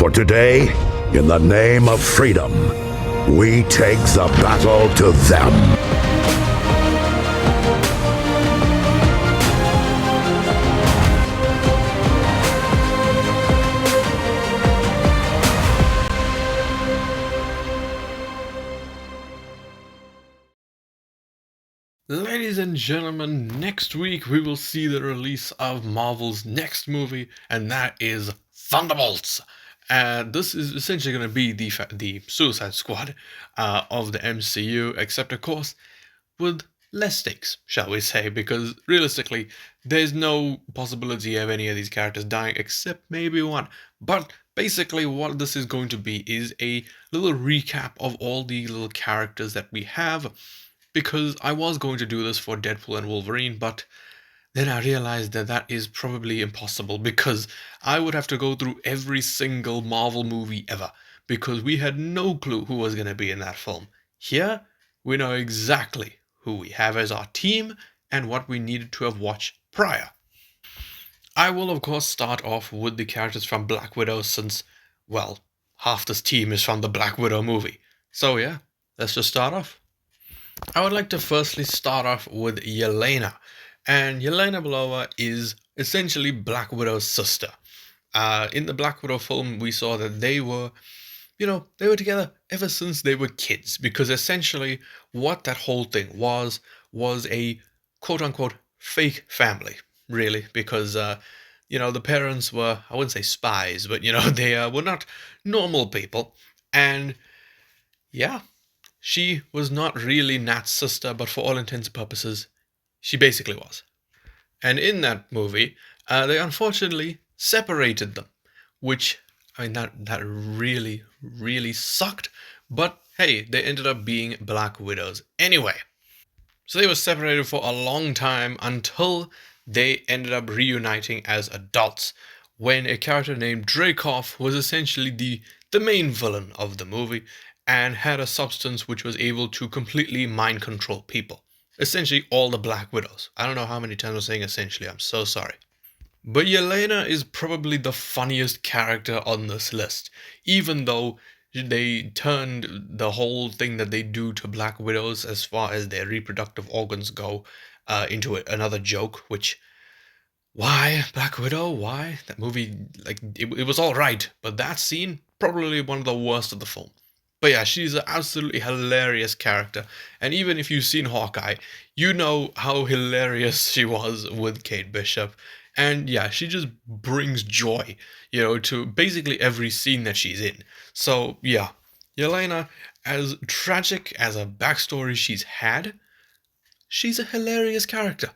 For today, in the name of freedom, we take the battle to them. Ladies and gentlemen, next week we will see the release of Marvel's next movie, and that is Thunderbolts. And this is essentially going to be the Suicide Squad of the MCU, except of course with less stakes, shall we say, because realistically, there's no possibility of any of these characters dying except maybe one. But basically, what this is going to be is a little recap of all the little characters that we have, because I was going to do this for Deadpool and Wolverine, but then I realized that that is probably impossible because I would have to go through every single Marvel movie ever because we had no clue who was going to be in that film. Here, we know exactly who we have as our team and what we needed to have watched prior. I will, of course, start off with the characters from Black Widow since, well, half this team is from the Black Widow movie. So, yeah, let's just start off. I would like to firstly start off with Yelena. And Yelena Belova is essentially Black Widow's sister. In the Black Widow film, we saw that they were together ever since they were kids. Because essentially, what that whole thing was a quote-unquote fake family, really. Because, the parents were, I wouldn't say spies, but, they were not normal people. And, yeah, she was not really Nat's sister, but for all intents and purposes, she basically was. And in that movie, they unfortunately separated them, which, I mean, that really, really sucked. But hey, they ended up being Black Widows anyway. So they were separated for a long time until they ended up reuniting as adults, when a character named Dreykov was essentially the main villain of the movie, and had a substance which was able to completely mind control people. Essentially all the Black Widows. I don't know how many times I'm saying essentially, I'm so sorry. But Yelena is probably the funniest character on this list, even though they turned the whole thing that they do to Black Widows as far as their reproductive organs go into another joke, which, why Black Widow? Why? That movie, like, it was all right, but that scene, probably one of the worst of the film. But yeah, she's an absolutely hilarious character. And even if you've seen Hawkeye, you know how hilarious she was with Kate Bishop. And yeah, she just brings joy, to basically every scene that she's in. So yeah, Yelena, as tragic as a backstory she's had, she's a hilarious character.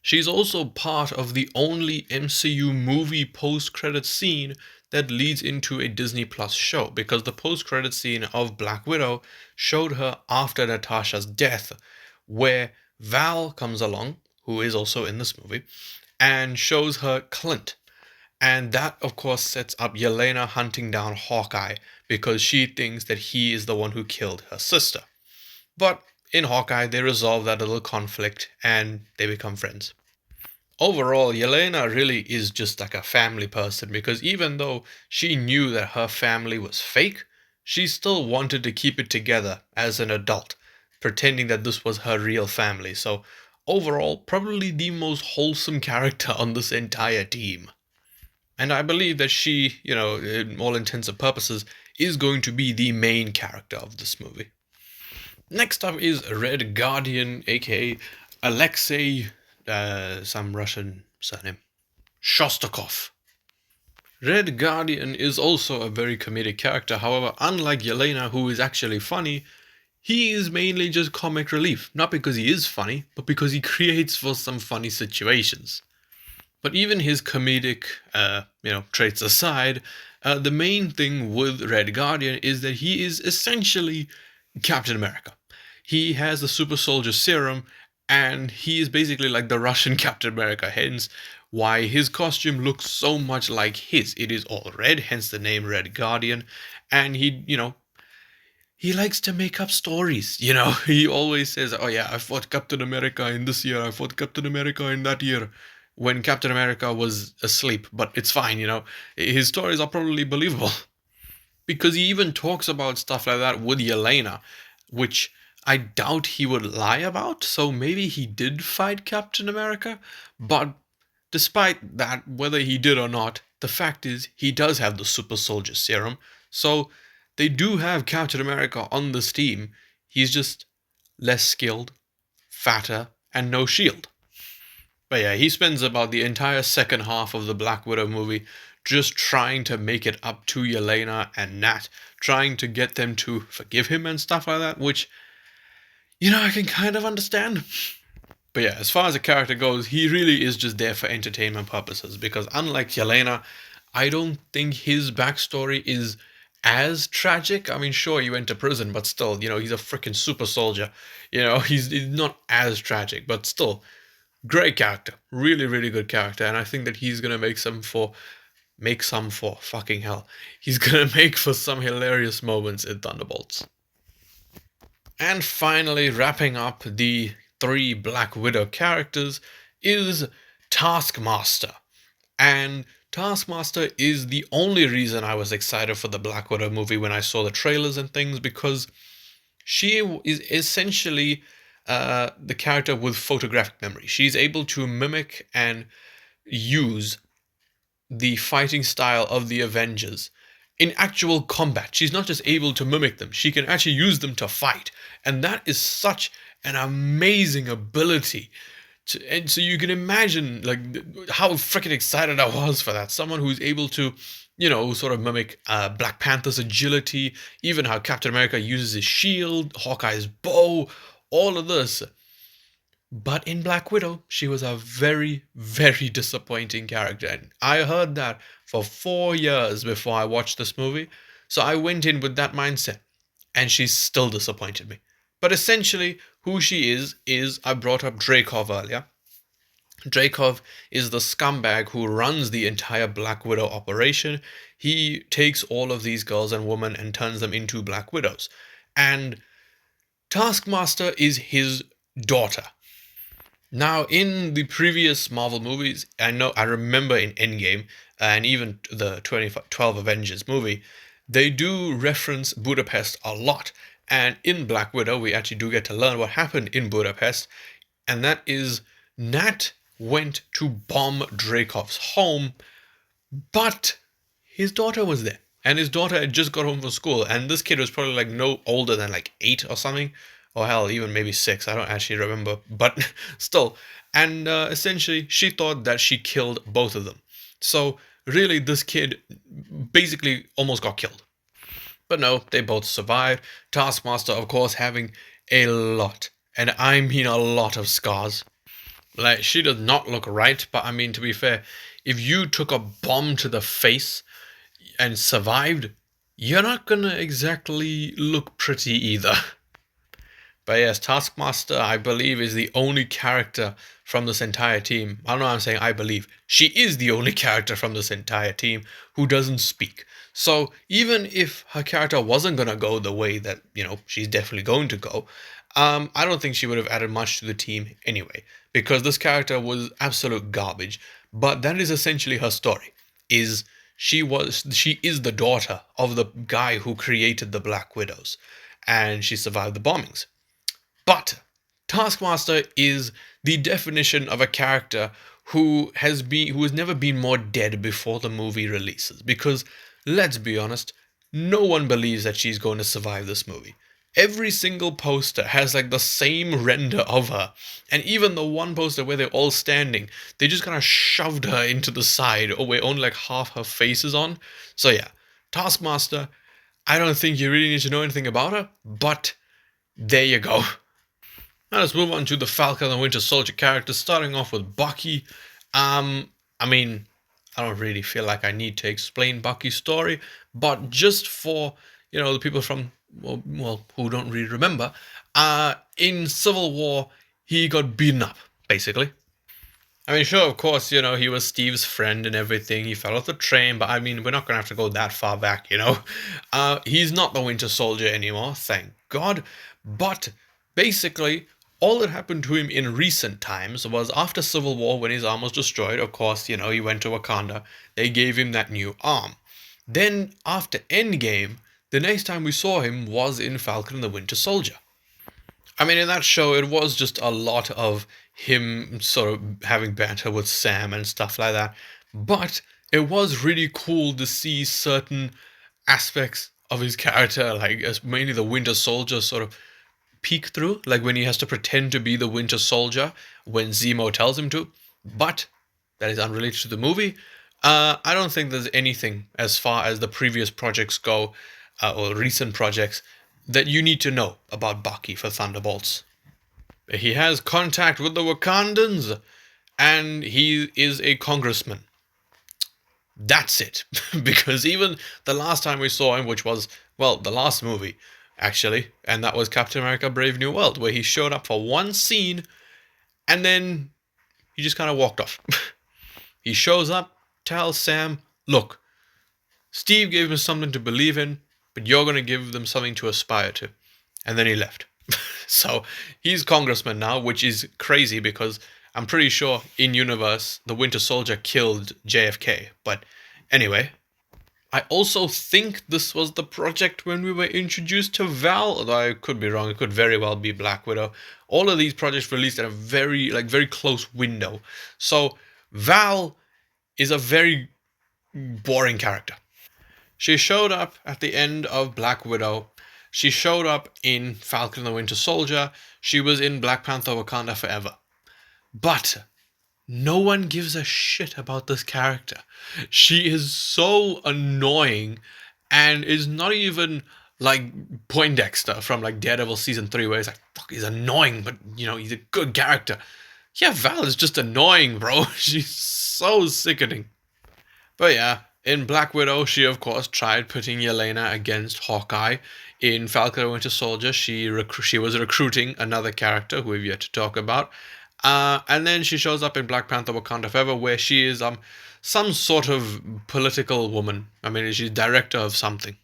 She's also part of the only MCU movie post-credit scene that leads into a Disney Plus show, because the post-credit scene of Black Widow showed her after Natasha's death, where Val comes along, who is also in this movie, and shows her Clint. And that, of course, sets up Yelena hunting down Hawkeye, because she thinks that he is the one who killed her sister. But in Hawkeye, they resolve that little conflict, and they become friends. Overall, Yelena really is just like a family person, because even though she knew that her family was fake, she still wanted to keep it together as an adult, pretending that this was her real family. So overall, probably the most wholesome character on this entire team. And I believe that she, in all intents and purposes, is going to be the main character of this movie. Next up is Red Guardian, aka Alexei, some Russian surname, Shostakov. Red Guardian is also a very comedic character. However, unlike Yelena, who is actually funny, he is mainly just comic relief. Not because he is funny, but because he creates for some funny situations. But even his comedic, traits aside, the main thing with Red Guardian is that he is essentially Captain America. He has the super soldier serum, and he is basically like the Russian Captain America, hence why his costume looks so much like his. It is all red, hence the name Red Guardian, and he likes to make up stories, He always says, oh yeah, I fought Captain America in this year, I fought Captain America in that year. when Captain America was asleep, but it's fine, His stories are probably believable because he even talks about stuff like that with Yelena, which I doubt he would lie about. So maybe he did fight Captain America, but despite that, whether he did or not, the fact is he does have the super soldier serum. So they do have Captain America on this team. He's just less skilled, fatter, and no shield. But yeah, he spends about the entire second half of the Black Widow movie just trying to make it up to Yelena and Nat, trying to get them to forgive him and stuff like that, which, I can kind of understand. But yeah, as far as the character goes, he really is just there for entertainment purposes because unlike Yelena, I don't think his backstory is as tragic. I mean, sure, he went to prison, but still, he's a freaking super soldier. He's not as tragic, but still, great character. Really, really good character. And I think that he's going to make some for fucking hell. He's going to make for some hilarious moments in Thunderbolts. And finally, wrapping up the 3 Black Widow characters is Taskmaster. And Taskmaster is the only reason I was excited for the Black Widow movie when I saw the trailers and things, because she is essentially the character with photographic memory. She's able to mimic and use the fighting style of the Avengers in actual combat. She's not just able to mimic them, she can actually use them to fight. And that is such an amazing ability. And so you can imagine like how freaking excited I was for that. Someone who's able to, sort of mimic Black Panther's agility, even how Captain America uses his shield, Hawkeye's bow, all of this. But in Black Widow, she was a very, very disappointing character. And I heard that for 4 years before I watched this movie. So I went in with that mindset. And she still disappointed me. But essentially, who she is I brought up Dreykov earlier. Dreykov is the scumbag who runs the entire Black Widow operation. He takes all of these girls and women and turns them into Black Widows. And Taskmaster is his daughter. Now, in the previous Marvel movies, I remember in Endgame and even the 2012 Avengers movie, they do reference Budapest a lot. And in Black Widow, we actually do get to learn what happened in Budapest. And that is Nat went to bomb Dreykov's home, but his daughter was there. And his daughter had just got home from school. And this kid was probably like no older than like 8 or something. Or hell, even maybe 6. I don't actually remember. But still. And essentially, she thought that she killed both of them. So really, this kid basically almost got killed. But no, they both survived. Taskmaster, of course, having a lot, and I mean a lot of scars. Like, she does not look right, but I mean, to be fair, if you took a bomb to the face and survived, you're not gonna exactly look pretty either. But yes, Taskmaster, I believe, is the only character from this entire team. I don't know why I'm saying I believe. She is the only character from this entire team who doesn't speak. So even if her character wasn't going to go the way that, she's definitely going to go, I don't think she would have added much to the team anyway. Because this character was absolute garbage. But that is essentially her story. She is the daughter of the guy who created the Black Widows. And she survived the bombings. But Taskmaster is the definition of a character who has never been more dead before the movie releases. Because let's be honest, no one believes that she's going to survive this movie. Every single poster has like the same render of her. And even the one poster where they're all standing, they just kind of shoved her into the side, or where only like half her face is on. So yeah, Taskmaster, I don't think you really need to know anything about her, but there you go. Now let's move on to the Falcon and Winter Soldier characters, starting off with Bucky. I mean, I don't really feel like I need to explain Bucky's story, but just for, the people from, who don't really remember, in Civil War, he got beaten up, basically. I mean, sure, of course, he was Steve's friend and everything. He fell off the train, but I mean, we're not going to have to go that far back, He's not the Winter Soldier anymore, thank God. But basically, all that happened to him in recent times was after Civil War, when his arm was destroyed. Of course, he went to Wakanda. They gave him that new arm. Then, after Endgame, the next time we saw him was in Falcon and the Winter Soldier. I mean, in that show, it was just a lot of him sort of having banter with Sam and stuff like that. But it was really cool to see certain aspects of his character, like mainly the Winter Soldier, sort of peek through, like when he has to pretend to be the Winter Soldier when Zemo tells him to. But that is unrelated to the movie. I don't think there's anything as far as the previous projects go, or recent projects, that you need to know about Bucky for Thunderbolts. He has contact with the Wakandans, and he is a congressman. That's it. Because even the last time we saw him, which was, well, the last movie, actually, and that was Captain America Brave New World, where he showed up for one scene, and then he just kind of walked off. He shows up, tells Sam, look, Steve gave him something to believe in, but you're going to give them something to aspire to. And then he left. So he's congressman now, which is crazy because I'm pretty sure in universe the Winter Soldier killed JFK. But anyway, I also think this was the project when we were introduced to Val. Although I could be wrong, it could very well be Black Widow. All of these projects released at a very close window. So Val is a very boring character. She showed up at the end of Black Widow. She showed up in Falcon and the Winter Soldier. She was in Black Panther Wakanda Forever. But no one gives a shit about this character. She is so annoying and is not even like Poindexter from like Daredevil Season 3 where he's like, fuck, he's annoying, but he's a good character. Yeah, Val is just annoying, bro. She's so sickening. But yeah, in Black Widow, she of course tried putting Yelena against Hawkeye. In Falcon and Winter Soldier, she was recruiting another character who we've yet to talk about. And then she shows up in Black Panther Wakanda Forever, where she is some sort of political woman. I mean, she's director of something.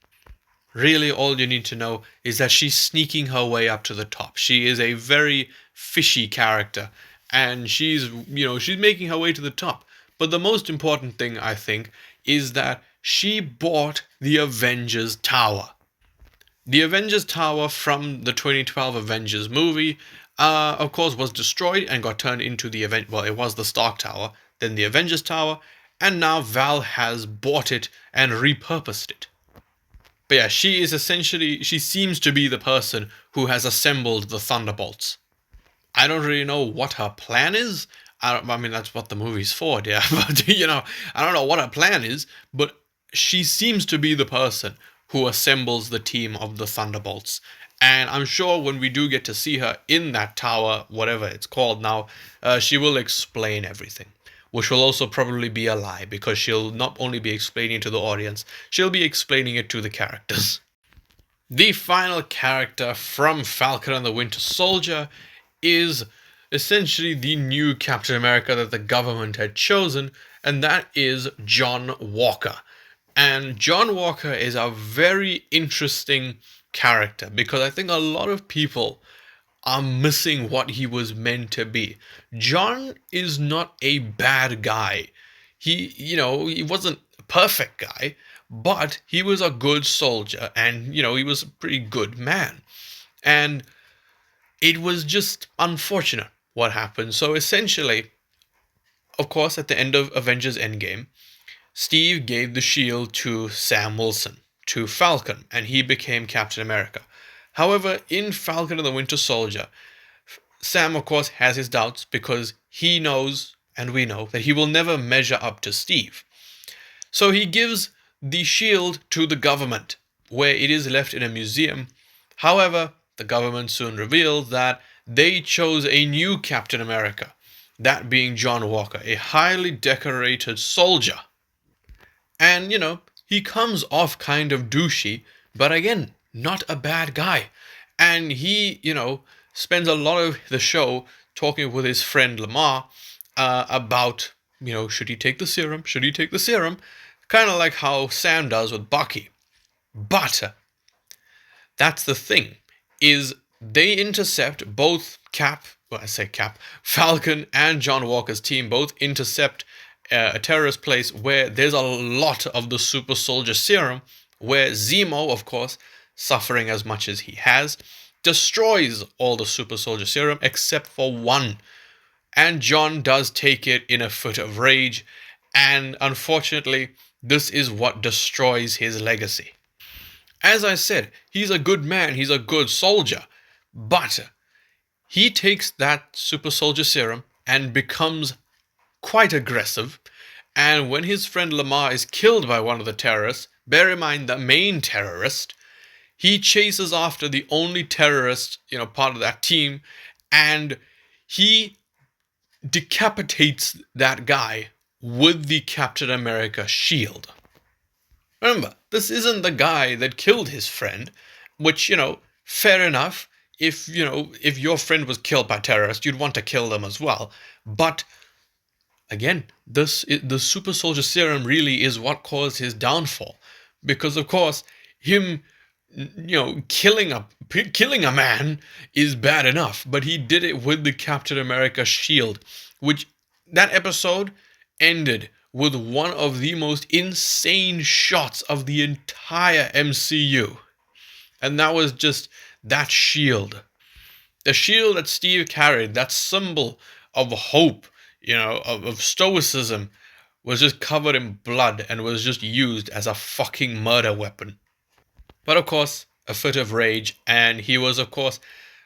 Really, all you need to know is that she's sneaking her way up to the top. She is a very fishy character, and she's making her way to the top. But the most important thing, I think, is that she bought the Avengers Tower. The Avengers Tower from the 2012 Avengers movie, of course, was destroyed and got turned into the event. Well, it was the Stark Tower, then the Avengers Tower, and now Val has bought it and repurposed it. But yeah, she seems to be the person who has assembled the Thunderbolts. I don't really know what her plan is. I mean, that's what the movie's for, yeah. But, I don't know what her plan is, but she seems to be the person who assembles the team of the Thunderbolts. And I'm sure when we do get to see her in that tower, whatever it's called now, she will explain everything. Which will also probably be a lie, because she'll not only be explaining it to the audience, she'll be explaining it to the characters. The final character from Falcon and the Winter Soldier is essentially the new Captain America that the government had chosen, and that is John Walker. And John Walker is a very interesting character because I think a lot of people are missing what he was meant to be. John is not a bad guy. He wasn't a perfect guy, but he was a good soldier and, he was a pretty good man. And it was just unfortunate what happened. So essentially, of course, at the end of Avengers Endgame, Steve gave the shield to Sam Wilson, to Falcon, and he became Captain America. However, in Falcon and the Winter Soldier, Sam, of course, has his doubts because he knows, and we know, that he will never measure up to Steve. So he gives the shield to the government, where it is left in a museum. However, the government soon reveals that they chose a new Captain America, that being John Walker, a highly decorated soldier. And, he comes off kind of douchey, but again, not a bad guy. And he, spends a lot of the show talking with his friend Lamar about, should he take the serum? Should he take the serum? Kind of like how Sam does with Bucky. But that's the thing, is they intercept both Falcon and John Walker's team both intercept a terrorist place where there's a lot of the super soldier serum, where Zemo, of course, suffering as much as he has, destroys all the super soldier serum except for one. And John does take it in a fit of rage, and unfortunately, this is what destroys his legacy. As I said, he's a good man, he's a good soldier, but he takes that super soldier serum and becomes quite aggressive. And when his friend Lamar is killed by one of the terrorists, bear in mind the main terrorist, he chases after the only terrorist, part of that team, and he decapitates that guy with the Captain America shield. Remember, this isn't the guy that killed his friend, which, fair enough. If your friend was killed by terrorists, you'd want to kill them as well. But again, the super soldier serum really is what caused his downfall, because of course him killing a man is bad enough, but he did it with the Captain America shield, which that episode ended with one of the most insane shots of the entire MCU. And that was just that shield. The shield that Steve carried, that symbol of hope, of stoicism, was just covered in blood and was just used as a fucking murder weapon. But of course, a fit of rage, and he was, of course,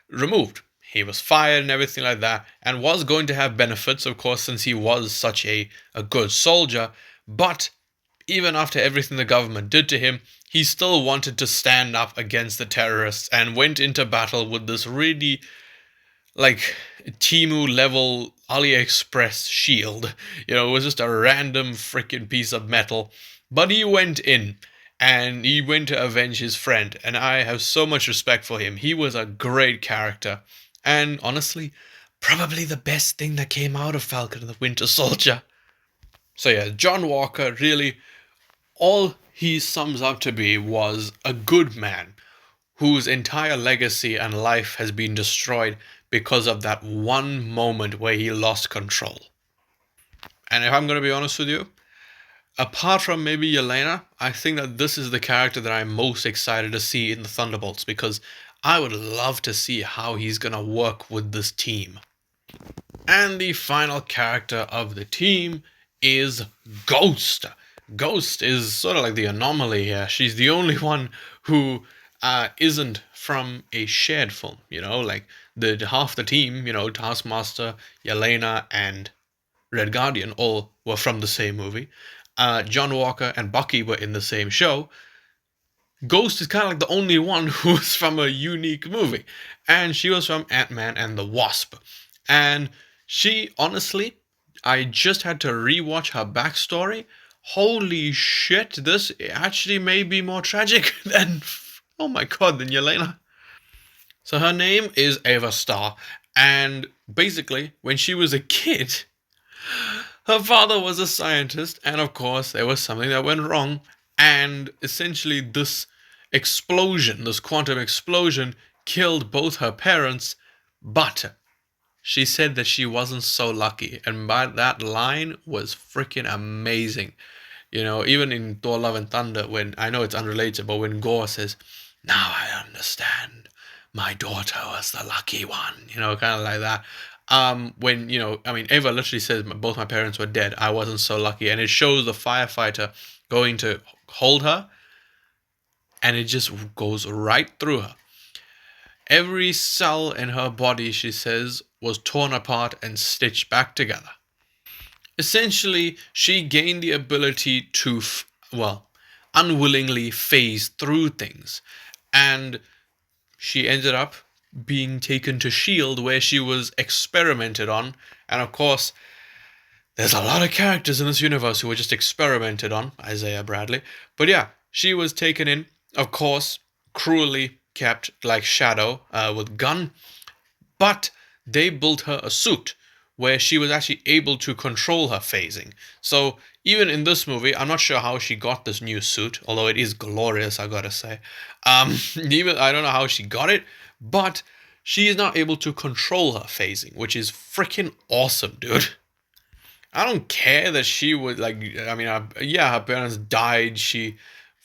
removed. He was fired and everything like that, and was going to have benefits, of course, since he was such a good soldier. But even after everything the government did to him, he still wanted to stand up against the terrorists and went into battle with this really, Temu level AliExpress shield. It was just a random freaking piece of metal. But he went in, and he went to avenge his friend, and I have so much respect for him. He was a great character. And honestly, probably the best thing that came out of Falcon and the Winter Soldier. So yeah, John Walker, really, all he sums up to be was a good man whose entire legacy and life has been destroyed because of that one moment where he lost control. And if I'm going to be honest with you, apart from maybe Yelena, I think that this is the character that I'm most excited to see in the Thunderbolts, because I would love to see how he's going to work with this team. And the final character of the team is Ghost. Ghost is sort of like the anomaly here. She's the only one who isn't from a shared film, the half the team, Taskmaster, Yelena, and Red Guardian all were from the same movie. John Walker and Bucky were in the same show. Ghost is kind of like the only one who's from a unique movie. And she was from Ant-Man and the Wasp. And she, honestly, I just had to rewatch her backstory. Holy shit, this actually may be more tragic than, oh my god, than Yelena. So her name is Ava Starr. And basically, when she was a kid, her father was a scientist. And of course, there was something that went wrong. And essentially, this quantum explosion, killed both her parents, but she said that she wasn't so lucky. And that line was freaking amazing. Even in Thor Love and Thunder, when, I know it's unrelated, but when Gore says, "Now I understand, my daughter was the lucky one," kind of like that. When, Ava literally says, "Both my parents were dead, I wasn't so lucky." And it shows the firefighter going to hold her, and it just goes right through her. Every cell in her body, she says, was torn apart and stitched back together. Essentially, she gained the ability to, unwillingly phase through things. And she ended up being taken to S.H.I.E.L.D., where she was experimented on. And of course, there's a lot of characters in this universe who were just experimented on, Isaiah Bradley. But yeah, she was taken in, of course, cruelly kept like Shadow with gun. But they built her a suit where she was actually able to control her phasing. So even in this movie, I'm not sure how she got this new suit, although it is glorious, I gotta say. I don't know how she got it, but she is now able to control her phasing, which is freaking awesome, dude. I don't care that she would, like, I mean, her parents died. She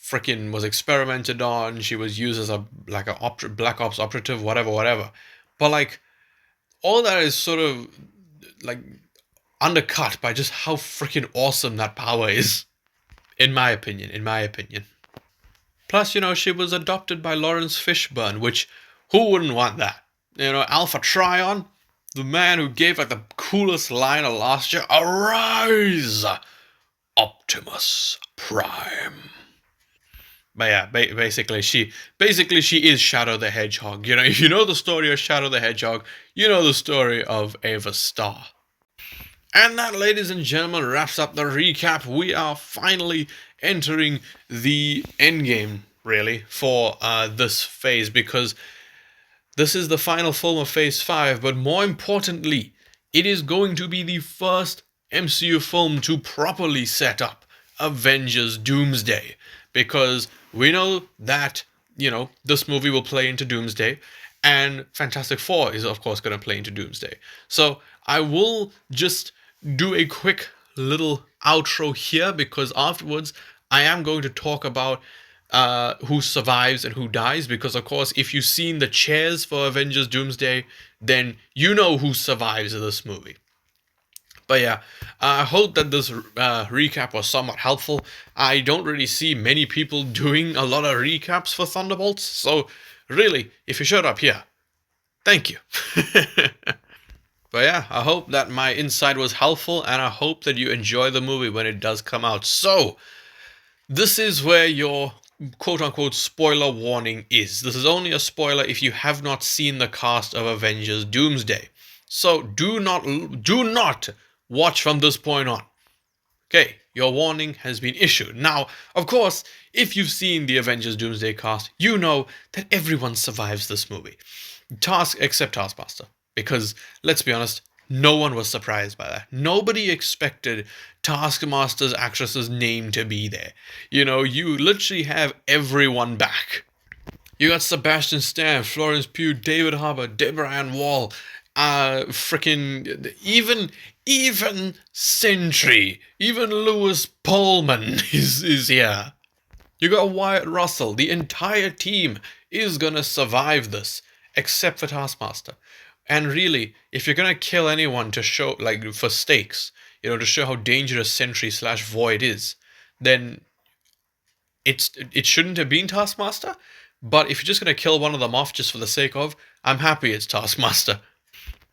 freaking was experimented on. She was used as a Black Ops operative, whatever. But like, all that is sort of like undercut by just how freaking awesome that power is, in my opinion. Plus, she was adopted by Lawrence Fishburne, which, who wouldn't want that? Alpha Trion, the man who gave like the coolest line of last year, "Arise, Optimus Prime." But yeah, basically she is Shadow the Hedgehog. If you know the story of Shadow the Hedgehog, you know the story of Ava Starr. And that, ladies and gentlemen, wraps up the recap. We are finally entering the endgame, really, for this phase, because this is the final film of Phase 5, but more importantly, it is going to be the first MCU film to properly set up Avengers Doomsday, because we know that, this movie will play into Doomsday, and Fantastic Four is, of course, going to play into Doomsday. So I will just do a quick little outro here, because afterwards I am going to talk about who survives and who dies, because of course if you've seen the chairs for Avengers Doomsday, then you know who survives in this movie. But yeah, I hope that this recap was somewhat helpful. I don't really see many people doing a lot of recaps for Thunderbolts, so really, if you showed up here, thank you. But yeah, I hope that my insight was helpful, and I hope that you enjoy the movie when it does come out. So, this is where your quote-unquote spoiler warning is. This is only a spoiler if you have not seen the cast of Avengers Doomsday. So, do not watch from this point on. Okay, your warning has been issued. Now, of course, if you've seen the Avengers Doomsday cast, you know that everyone survives this movie. Except Taskmaster. Because, let's be honest, no one was surprised by that. Nobody expected Taskmaster's actress's name to be there. You literally have everyone back. You got Sebastian Stan, Florence Pugh, David Harbour, Deborah Ann Wall, even Sentry, even Lewis Pullman is here. You got Wyatt Russell. The entire team is gonna survive this, except for Taskmaster. And really, if you're gonna kill anyone to show, like, for stakes, to show how dangerous Sentry/Void is, then it shouldn't have been Taskmaster. But if you're just gonna kill one of them off just for the sake of, I'm happy it's Taskmaster.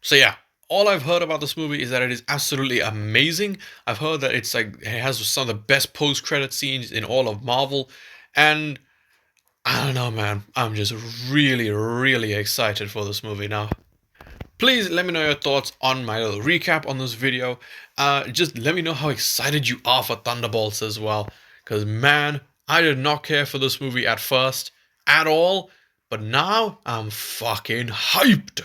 So yeah, all I've heard about this movie is that it is absolutely amazing. I've heard that it has some of the best post-credit scenes in all of Marvel, and I don't know, man. I'm just really, really excited for this movie now. Please let me know your thoughts on my little recap on this video. Just let me know how excited you are for Thunderbolts as well. Because, man, I did not care for this movie at first, at all. But now, I'm fucking hyped.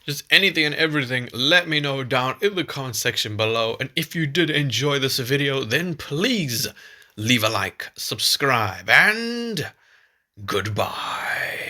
Just anything and everything, let me know down in the comment section below. And if you did enjoy this video, then please leave a like, subscribe, and goodbye.